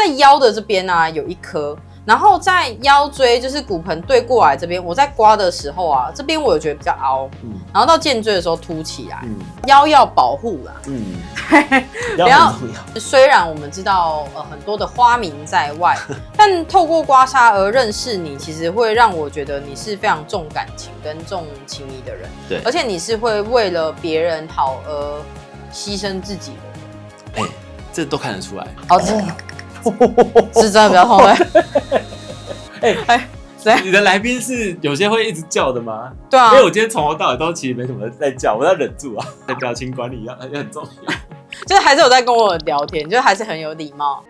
在腰的这边啊有一颗。然后在腰椎就是骨盆对过来这边，我在刮的时候啊，这边我有觉得比较凹，然后到肩椎的时候凸起来，腰要保护啦，腰很重要。虽然我们知道很多的花名在外，但透过刮痧而认识你，其实会让我觉得你是非常重感情跟重情义的人，对，而且你是会为了别人好而牺牲自己的人，这都看得出来。是真的比较痛你的来宾是有些会一直叫的吗？对啊，因为我今天从头到尾都其实没什么在叫，我要忍住啊，表情管理也很重要。就是还是有在跟我聊天，就还是很有礼貌。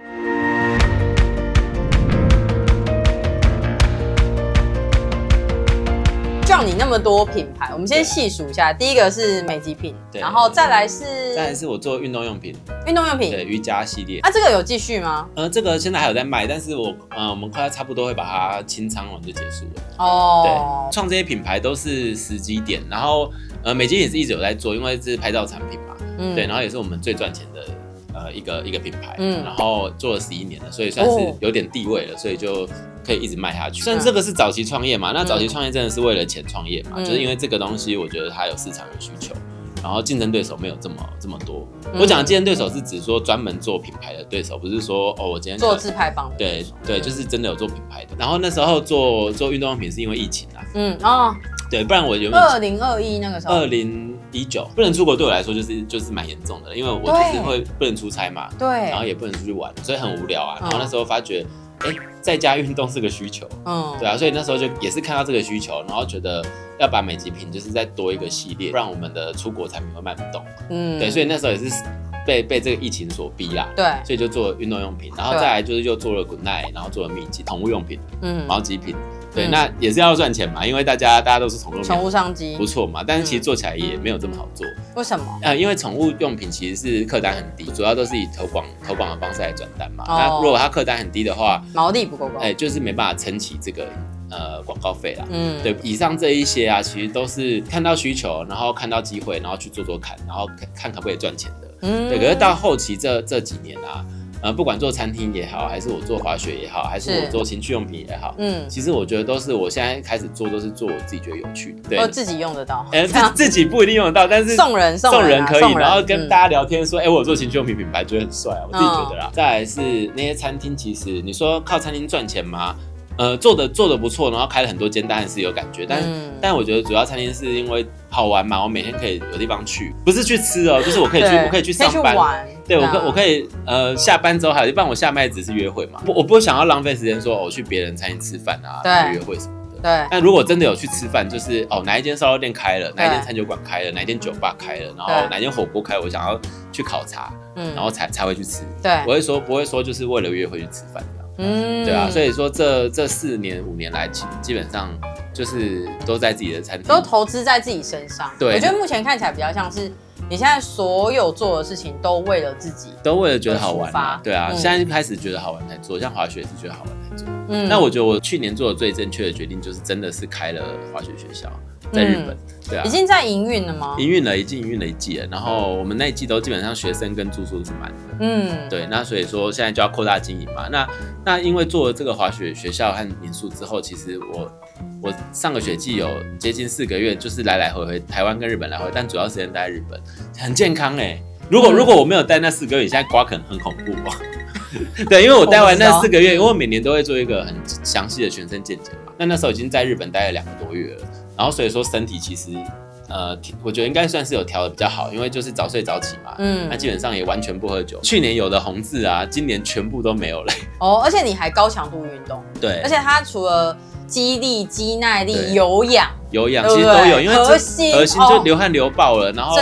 像你那么多品牌，我们先细数一下。第一个是美极品，然后再来是我做运动用品，对，瑜伽系列。这个有继续吗？这个现在还有在卖，但是我们快差不多会把它清仓完就结束了。对，创这些品牌都是时机点，然后美极品是一直有在做，因为是拍照产品嘛，对，然后也是我们最赚钱的一个品牌，然后做了11年了，所以算是有点地位了，所以就可以一直卖下去。虽然这个是早期创业嘛，那早期创业真的是为了钱创业嘛，就是因为这个东西我觉得它有市场有需求，然后竞争对手没有这么多。我讲的竞争对手是指说专门做品牌的对手，不是说我今天做自拍棒的对，就是真的有做品牌的。然后那时候做运动用品是因为疫情啊，对，不然我原本2021那个时候2019不能出国，对我来说就是蛮严重的，因为我就是会不能出差嘛，对，然后也不能出去玩，所以很无聊啊。然后那时候发觉，在家运动是个需求，对啊，所以那时候就也是看到这个需求，然后觉得要把美极品就是再多一个系列，不然我们的出国产品会卖不动，对，所以那时候也是被这个疫情所逼啦，对，所以就做运动用品，然后再来就是又做了 Good Night， 然后做了秘籍宠物用品，毛极品。对，那也是要赚钱嘛，因为大家都是宠物商机，不错嘛。但是其实做起来也没有这么好做。为什么？因为宠物用品其实是客单很低，主要都是以投广的方式来转单嘛。那如果它客单很低的话，毛利不够高，就是没办法撑起这个广告费啦。对，以上这一些啊，其实都是看到需求，然后看到机会，然后去做看，然后看可不可以赚钱的。对，可是到后期这几年啊。不管做餐厅也好，还是我做滑雪也好，还是我做情趣用品也好，其实我觉得都是我现在开始做，都是做我自己觉得有趣的，对，自己用得到，自己不一定用得到，但是送人可以，然后跟大家聊天说，我有做情趣用品品牌，觉得很帅啊，我自己觉得啦。再来是那些餐厅，其实你说靠餐厅赚钱吗？做的不错，然后开了很多间，当然是有感觉，但我觉得主要餐厅是因为好玩嘛，我每天可以有地方去，不是去吃哦，就是我可以去上班，对，我可以下班之后还有一半我下班只是约会嘛，我不想要浪费时间说我去别人餐厅吃饭啊，约会什么的。对。但如果真的有去吃饭，就是哪一间烧肉店开了，哪一间餐酒馆开了，哪一间酒吧开了，然后哪一间火锅开了，我想要去考察，然后才会去吃。对，不会说就是为了约会去吃饭。对啊，所以说这4年5年来，基本上就是都在自己的餐厅，都投资在自己身上。对，我觉得目前看起来比较像是你现在所有做的事情都为了自己，都为了觉得好玩啊。对啊，现在开始觉得好玩才做，像滑雪是觉得好玩才做。那我觉得我去年做的最正确的决定就是真的是开了滑雪学校，在日本。对啊，已经在营运了吗？已经营运了1季了，然后我们那一季都基本上学生跟住宿是满的。对，那所以说现在就要扩大经营嘛。那因为做了这个滑雪学校和民宿之后，其实我上个学季有接近4个月，就是来来回回台湾跟日本来回，但主要时间待在日本，很健康如果我没有待那4个月，你现在刮可能很恐怖哦。对，因为我待完那4个月，因为我每年都会做一个很详细的全身健检嘛。那时候已经在日本待了2个多月了，然后所以说身体其实我觉得应该算是有调的比较好，因为就是早睡早起嘛。那基本上也完全不喝酒。去年有的红字啊，今年全部都没有了。而且你还高强度运动。对，而且它除了肌力、肌耐力、有氧其实都有，因为核心就流汗流爆了，然后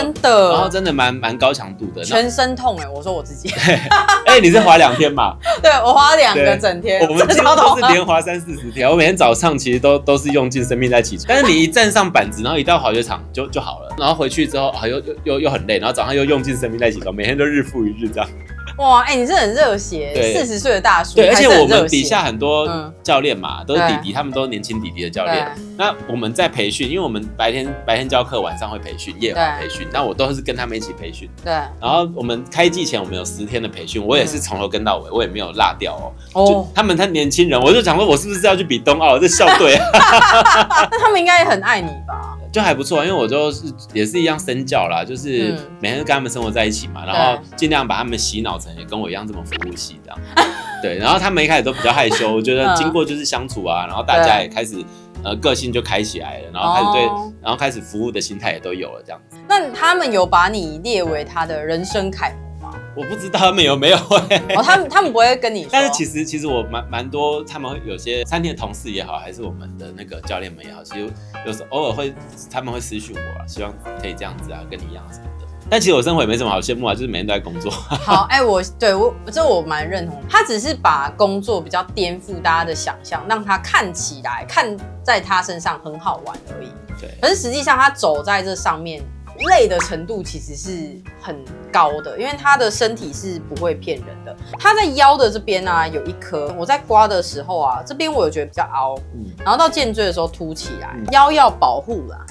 真的蛮高强度的，全身痛我说我自己，你是滑2天嘛？对，我滑2个整天，我们几乎都是连滑30-40天，我每天早上其实都是用尽生命在起床，但是你一站上板子，然后一到滑雪场就好了，然后回去之后又很累，然后早上又用尽生命在起床，每天都日复一日这样。哇，你这很热血，40岁的大叔，对，而且我们底下很多教练嘛，都是弟弟，他们都年轻弟弟的教练。那我们在培训，因为我们白天教课，晚上会培训，夜晚培训，那我都是跟他们一起培训。对。然后我们开季前我们有10天的培训，我也是从头跟到尾，我也没有落掉哦。就他们年轻人，我就想说，我是不是要去比冬奥？这校队啊。那他们应该也很爱你吧？就还不错，因为我就是也是一样身教啦，就是每天跟他们生活在一起嘛，然后尽量把他们洗脑成也跟我一样这么服务系这样。对，然后他们一开始都比较害羞，我觉得经过就是相处啊，然后大家也开始个性就开起来了，然后然后开始服务的心态也都有了这样子。那他们有把你列为他的人生楷模？我不知道他们有没有他们不会跟你说。但是其实我蛮多，他们会有些餐厅的同事也好，还是我们的那个教练们也好，其实有时候偶尔他们会私讯我啊，希望可以这样子啊，跟你一样什么的。但其实我生活也没什么好羡慕啊，就是每天都在工作。好，我蛮认同，他只是把工作比较颠覆大家的想象，让他看起来看在他身上很好玩而已。对，可是实际上他走在这上面。累的程度其实是很高的，因为他的身体是不会骗人的。他在腰的这边啊有一颗，我在刮的时候啊，这边我有觉得比较凹，然后到肩椎的时候凸起来，腰要保护啦，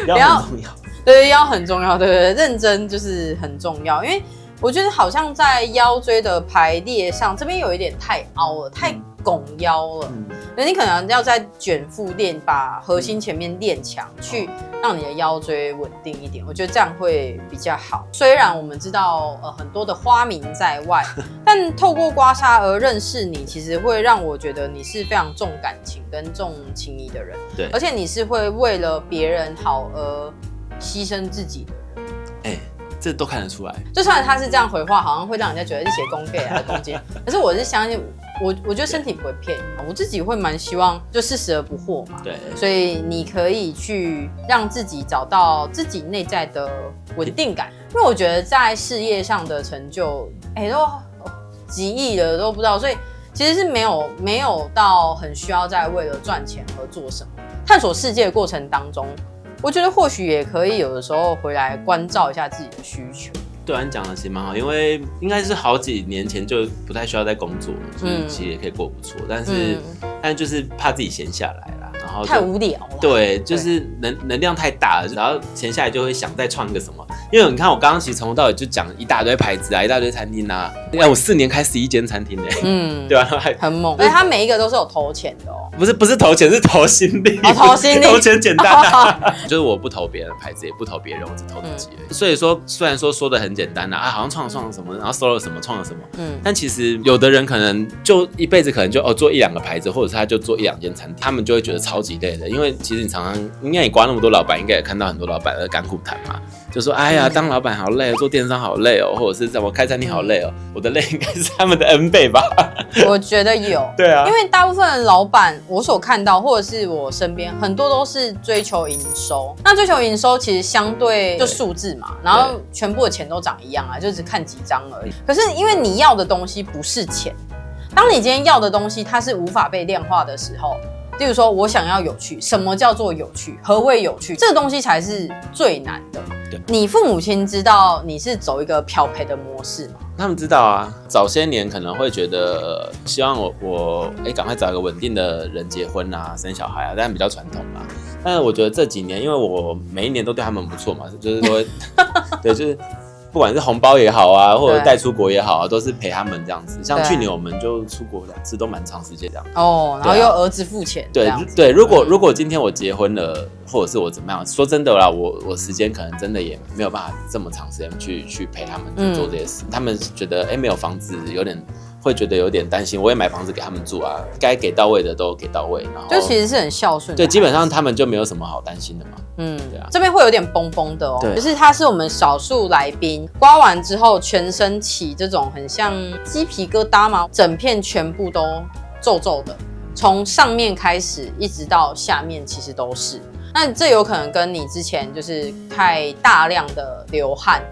腰很重要，对，腰很重要，对，认真就是很重要，因为我觉得好像在腰椎的排列上，这边有一点太凹了，太拱腰了，你可能要在卷腹练，把核心前面练强，去让你的腰椎稳定一点。我觉得这样会比较好。虽然我们知道很多的花名在外，但透过刮痧而认识你，其实会让我觉得你是非常重感情跟重情谊的人。对，而且你是会为了别人好而牺牲自己的人。这都看得出来。就算他是这样回话，好像会让人家觉得是写公费啊攻击，可是我是相信。我觉得身体不会骗你，我自己会蛮希望就事实而不惑嘛。对，所以你可以去让自己找到自己内在的稳定感，因为我觉得在事业上的成就，都几亿了都不知道，所以其实是没有到很需要再为了赚钱而做什么。探索世界的过程当中，我觉得或许也可以有的时候回来关照一下自己的需求。对啊，你讲的其实蛮好，因为应该是好几年前就不太需要再工作了，所以其实也可以过不错，但是就是怕自己闲下来啦，然后太无聊了。对，就是能量太大了，然后闲下来就会想再创个什么。因为你看我刚刚其实从头到尾就讲一大堆牌子啊，一大堆餐厅啊，我4年开11间餐厅呢，对吧？很猛，而且他每一个都是有投钱的哦。不是投钱，是投心力。投心力，投钱简单啊。就是我不投别人的牌子，也不投别人，我只投自己。所以说，虽然说的很简单啊，好像创了什么，然后收了什么，创了什么，但其实有的人可能就一辈子可能就做1-2个牌子，或者是他就做1-2间餐厅，他们就会觉得超级累的。因为其实你常常应该也刮那么多老板，应该也看到很多老板的甘苦谈嘛。就说哎呀，当老板好累，做电商好累哦，或者是怎么开餐厅好累哦。我的累应该是他们的 N 倍吧？我觉得有，对啊，因为大部分的老板我所看到，或者是我身边很多都是追求营收。那追求营收其实相对就数字嘛，然后全部的钱都长一样啊，就只看几张而已。可是因为你要的东西不是钱，当你今天要的东西它是无法被量化的时候。例如说，我想要有趣，什么叫做有趣？何谓有趣？这个东西才是最难的。你父母亲知道你是走一个漂培的模式吗？他们知道啊。早些年可能会觉得，希望我赶快找一个稳定的人结婚啊，生小孩啊，但比较传统啦。但是我觉得这几年，因为我每一年都对他们不错嘛，就是说，对，就是。不管是红包也好啊，或者带出国也好啊，都是陪他们这样子。像去年我们就出国2次，都蛮长时间这样。哦，然后又儿子付钱。对，如果今天我结婚了，或者是我怎么样，说真的啦，我时间可能真的也没有办法这么长时间去陪他们去做这些事。他们觉得没有房子有点。会觉得有点担心，我也买房子给他们住啊，该给到位的都给到位，然后就其实是很孝顺的。对，基本上他们就没有什么好担心的嘛。对啊，这边会有点崩崩的哦，就是他是我们少数来宾，刮完之后全身起这种很像鸡皮疙瘩嘛，整片全部都皱皱的，从上面开始一直到下面其实都是。那这有可能跟你之前就是太大量的流汗，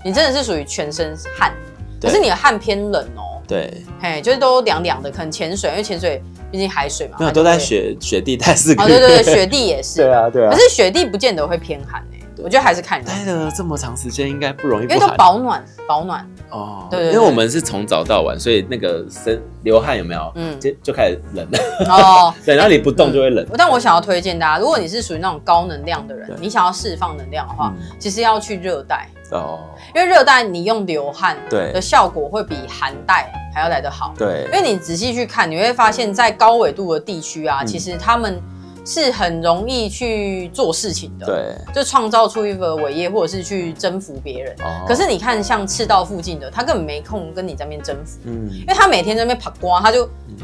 你真的是属于全身汗，可是你的汗偏冷哦。对，就是都凉凉的，可能潜水，因为潜水毕竟海水嘛，没有都在雪地待4个月。对，雪地也是。对啊。可是雪地不见得会偏寒我觉得还是看人。待了这么长时间，应该不容易不寒，因为都保暖。哦，对，因为我们是从早到晚，所以那个流汗有没有？就开始冷了。哦，对，然后你不动就会冷。但我想要推荐大家，如果你是属于那种高能量的人，你想要释放能量的话，其实要去热带。哦，因为热带你用流汗的效果会比寒带还要来得好。对，因为你仔细去看，你会发现在高纬度的地区啊，其实他们是很容易去做事情的。对，就创造出一个伟业，或者是去征服别人。可是你看，像赤道附近的，他根本没空跟你在那边征服。因为他每天在那边爬瓜，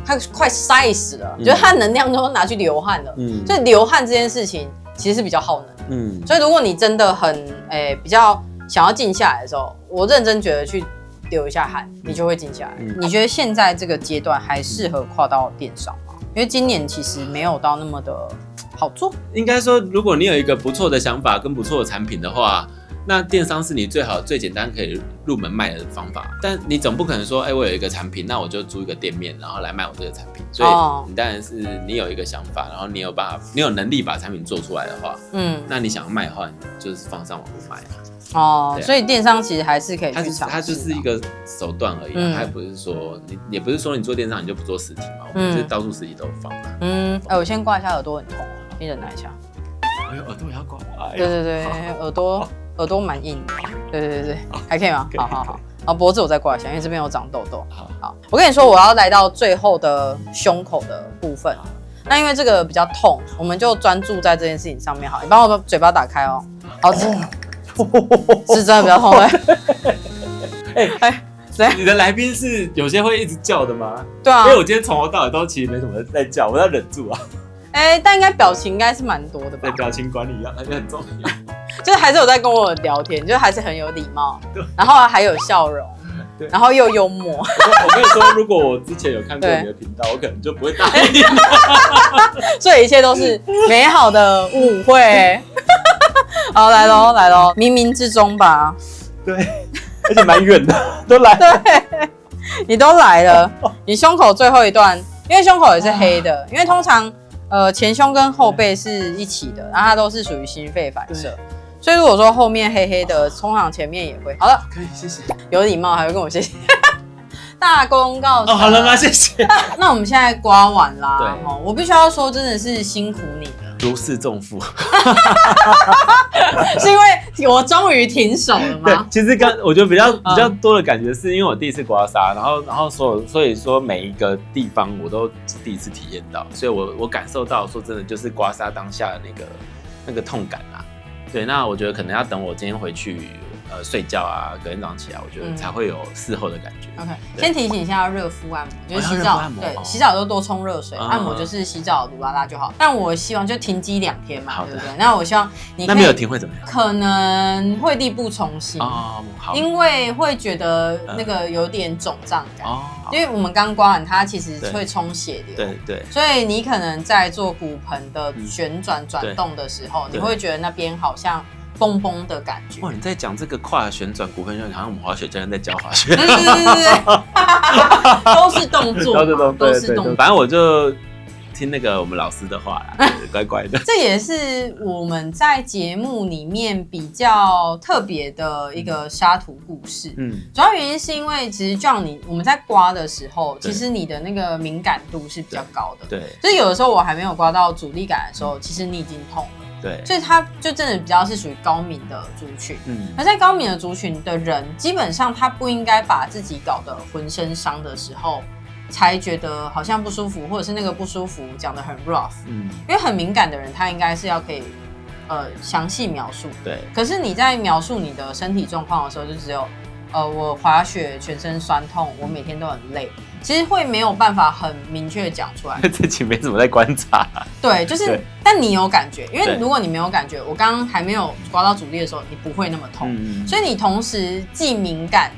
他快晒死了，就是他能量都拿去流汗了。所以流汗这件事情其实是比较耗能。所以如果你真的很比较想要静下来的时候，我认真觉得去流一下汗，你就会静下来。你觉得现在这个阶段还适合跨到电商吗？因为今年其实没有到那么的好做。应该说，如果你有一个不错的想法跟不错的产品的话，那电商是你最好、最简单可以入门卖的方法。但你总不可能说，我有一个产品，那我就租一个店面，然后来卖我这个产品。所以你当然是你有一个想法，然后你有能力把产品做出来的话，那你想要卖的话，你就是放上网络卖啊。所以电商其实还是可以去尝试。它就是一个手段而已，它也不是说也不是说你做电商你就不做实体嘛，我们是到处实体都有放嘛。我先刮一下耳朵很痛，你忍耐一下。耳朵也要刮。对，耳朵蛮硬的。对，还可以吗？好。然后脖子我再刮一下，因为这边有长痘痘。好，我跟你说，我要来到最后的胸口的部分。那因为这个比较痛，我们就专注在这件事情上面好。你帮我把嘴巴打开哦。好，是真的比较痛的。你的来宾是有些会一直叫的吗？对啊，因为我今天从头到尾都其实没什么在叫，我要忍住啊。但应该表情应该是蛮多的吧？对，表情管理很重要。就是还是有在跟我聊天，就是还是很有礼貌，然后还有笑容，然后又幽默。我跟你说，如果我之前有看过你的频道，我可能就不会答应你。所以一切都是美好的误会。好，来咯，冥冥之中吧。对，而且蛮远的，都来。对，你都来了。你胸口最后一段，因为胸口也是黑的，因为通常前胸跟后背是一起的，然后它都是属于心肺反射。所以如果说后面黑黑的，通常前面也会。好了，可以，谢谢。有礼貌，还会跟我谢谢。大功告成。好了吗？谢谢。那我们现在刮完啦。对，我必须要说，真的是辛苦你了。如释重负。是因为我终于停手了吗？对，其实我觉得比较多的感觉是因为我第一次刮痧，然后所以说每一个地方我都第一次体验到，所以我感受到说真的就是刮痧当下的那个痛感啊。对，那我觉得可能要等我今天回去睡觉啊，隔天早上起来，我觉得才会有事后的感觉。OK， 先提醒一下，要热敷按摩，就是洗澡，对，洗澡就多冲热水，按摩就是洗澡鲁拉拉就好。但我希望就停机2天嘛，对不对？那我希望你可以，那没有停会怎么样？可能会力不从心哦，好，因为会觉得那个有点肿胀感哦，因为我们刚刮完它其实会冲血流，对，所以你可能在做骨盆的旋转转动的时候，你会觉得那边好像蹦蹦的感觉。哇，你在讲这个跨旋转骨盆，好像我们滑雪教练在教滑雪。对，都是动作，都是动作。反正我就听那个我们老师的话啦，乖乖的。这也是我们在节目里面比较特别的一个沙图故事。主要原因是因为其实就像我们在刮的时候，其实你的那个敏感度是比较高的。对，就是有的时候我还没有刮到阻力感的时候，其实你已经痛了。对，所以它就真的比较是属于高敏的族群。而在高敏的族群的人，基本上他不应该把自己搞得浑身伤的时候，才觉得好像不舒服，或者是那个不舒服讲得很 rough。因为很敏感的人，他应该是要可以详细描述。对，可是你在描述你的身体状况的时候，就只有我滑雪全身酸痛，我每天都很累。其实会没有办法很明确的讲出来，自己没怎么在观察。对，就是，但你有感觉，因为如果你没有感觉，我刚刚还没有刮到阻力的时候，你不会那么痛。所以你同时既敏感，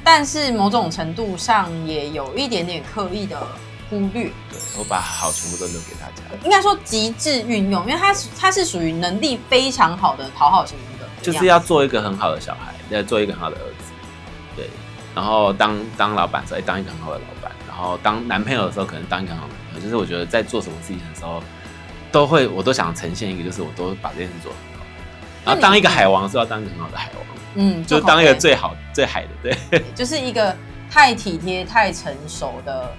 但是某种程度上也有一点点刻意的忽略。对，我把好全部都留给大家。应该说极致运用，因为它是属于能力非常好的讨好型人格，就是要做一个很好的小孩，要做一个很好的儿子。对。然后当老板的时候，当一个很好的老板；然后当男朋友的时候，可能当一个很好的男朋友。就是我觉得在做什么事情的时候，我都想呈现一个，就是我都把这件事做得很好。然后当一个海王是要当一个很好的海王，就是当一个最好最海的，对，就是一个太体贴、太成熟的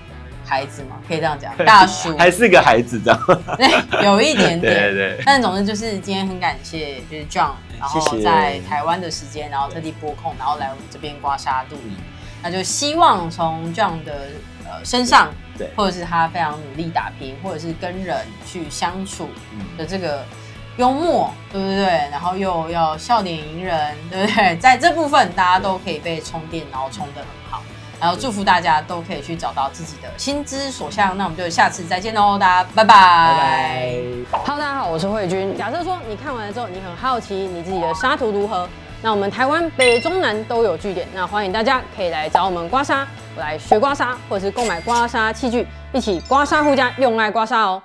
孩子嘛，可以这样讲，大叔还是个孩子这样，对，有一点点，对。但总之就是今天很感谢，就是 John， 然后在台湾的时间，然后特地拨空，然后来我们这边刮痧录影，那就希望从 John 的身上，对，或者是他非常努力打拼，或者是跟人去相处的这个幽默，对不对？然后又要笑脸迎人，对不对？在这部分大家都可以被充电，然后充得很好。然后祝福大家都可以去找到自己的心之所向。那我们就下次再见喽，大家拜拜。拜拜。Hello， 大家好，我是慧君。假设说你看完了之后，你很好奇你自己的痧图如何？那我们台湾北中南都有据点，那欢迎大家可以来找我们刮痧，来学刮痧，或者是购买刮痧器具，一起刮痧护家，用爱刮痧哦。